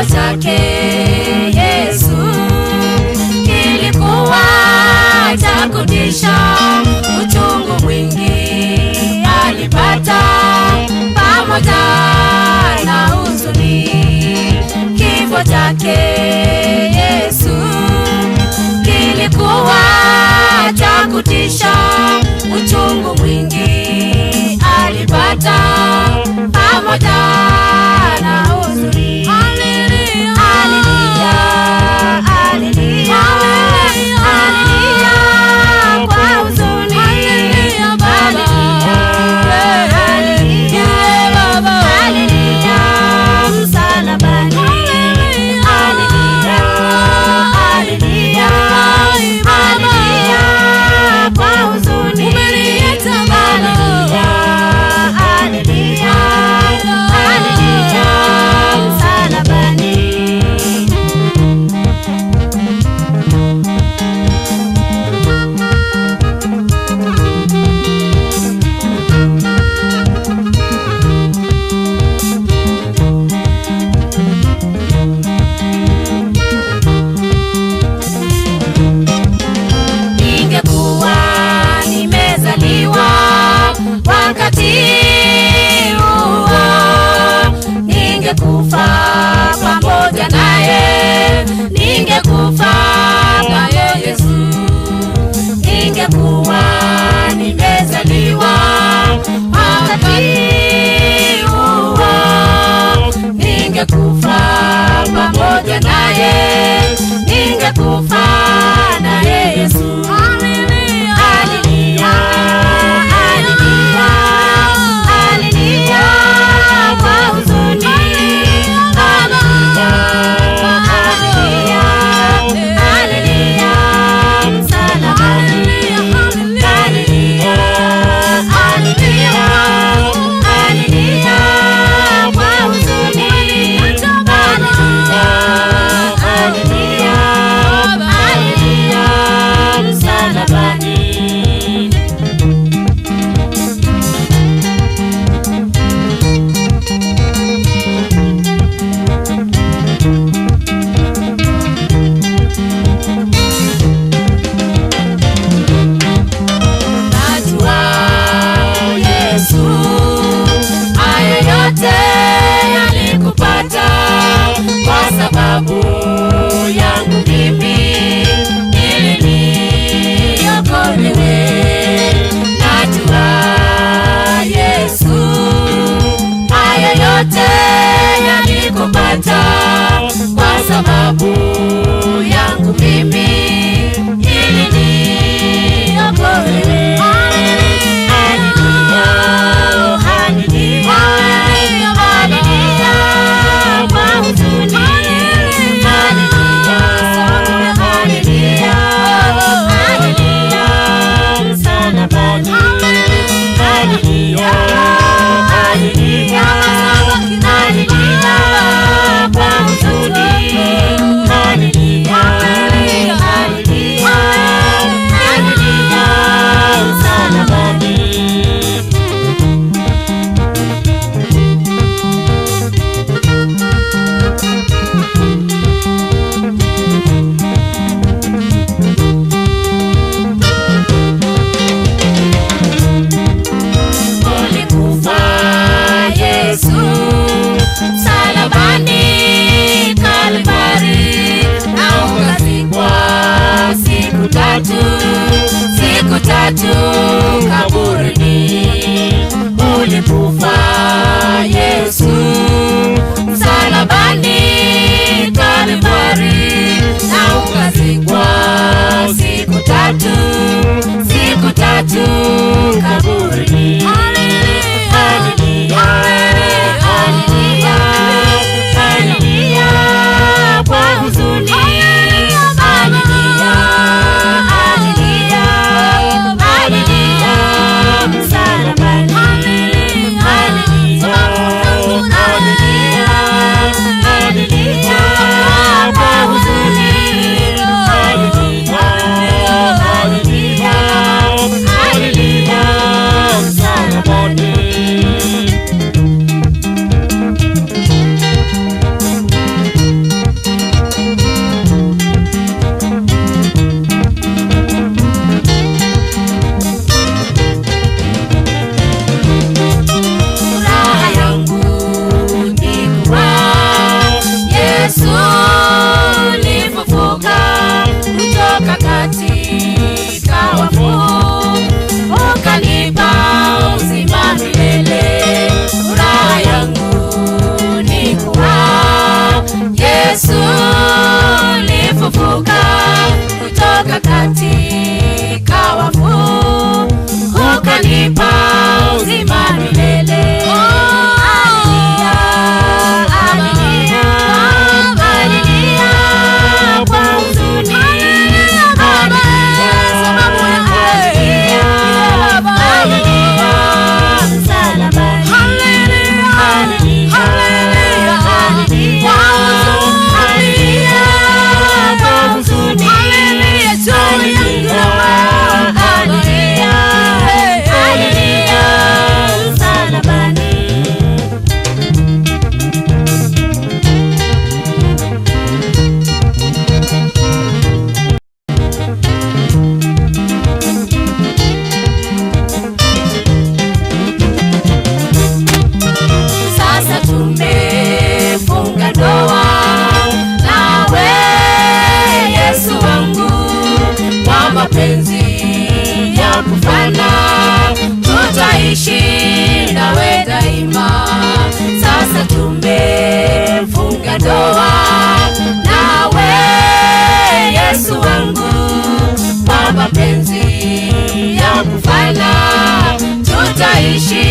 chake Yesu kilikuwa cha kutisha, uchungu mwingi alipata pamoja na huzuni. Kifo chake Yesu kilikuwa cha kutisha, uchungu mwingi alipata pamoja na huzuni. Haleluya, haleluya, haleluya, haleluya kwa huzuni. Haleluya Baba, haleluya Baba, haleluya msalabani. Haleluya, haleluya, haleluya kwa huzuni. Umeniita Baba, haleluya, haleluya msalabani. Ningekuwa nimezaliwa wakati huo, ningekufa pamoja naye, ningekufa naye Yesu. Ningekuwa nimezaliwa wakati huo, ningekufa pamoja naye, ningekufa naye Yesu. Haleluya, haleluya, haleluya, haleluya kwa huzuni. Haleluya, haleluya, haleluya msalabani. Haleluya, haleluya, haleluya kwa huzuni. Haleluya, haleluya, haleluya msalabani. Najua Yesu, haya yote yalikupata kwa sababu yangu mimi, ili niokolewe. Najua Yesu, haya yote yalikupata kwa sababu yangu mimi, ili niokolewe. Haleluya, haleluya, haleluya kwa huzuni. Haleluya, haleluya, haleluya msalabani. Haleluya, haleluya, haleluya kwa huzuni. utaishi